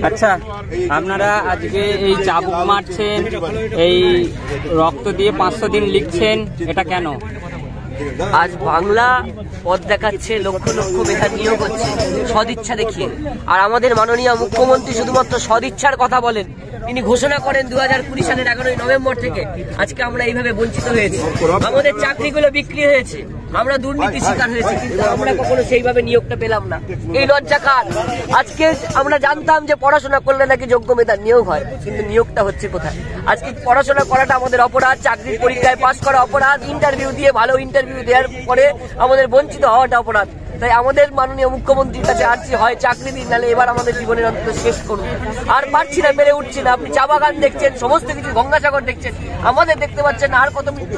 আচ্ছা, আপনারা আজকে এই চাবুক মারছেন, এই রক্ত দিয়ে 500 দিন লিখছেন, এটা কেন? আজ বাংলা পথ দেখাচ্ছে, লক্ষ লক্ষ বেকার নিয়োগ হচ্ছে সদিচ্ছা দেখিয়ে। আর আমাদের মাননীয় মুখ্যমন্ত্রী শুধুমাত্র সদিচ্ছার কথা বলেন। তিনি ঘোষণা করেন 2020 সালের 11ই নভেম্বর থেকে আজকে আমরা এইভাবে বঞ্চিত হয়েছি, আমাদের চাকরিগুলো বিক্রি হয়েছে, আমরা দুর্নীতি শিকার হয়েছি, কিন্তু আমরা কখনো সেইভাবে নিয়োগটা পেলাম না। এই লজ্জা কার? আজকে আমরা জানতাম যে পড়াশোনা করলে নাকি যোগ্য মেধার নিয়োগ হয়, কিন্তু নিয়োগটা হচ্ছে কোথায়? আজকে পড়াশোনা করাটা আমাদের অপরাধ, চাকরির পরীক্ষায় পাশ করা অপরাধ, ইন্টারভিউ দিয়ে ভালো ইন্টারভিউ দেওয়ার পরে আমাদের বঞ্চিত হওয়াটা অপরাধ। তাই আমাদের মাননীয় মুখ্যমন্ত্রীর কাছে আসছি, হয় চাকরি দিন, নাহলে এবার আমাদের জীবনের অন্তত শেষ করুন। আর পারছি না, মেরে উঠছি না। আপনি চা বাগান দেখছেন, সমস্ত কিছু, গঙ্গাসাগর দেখছেন, আমাদের দেখতে পাচ্ছেন না। আর কত মৃত্যু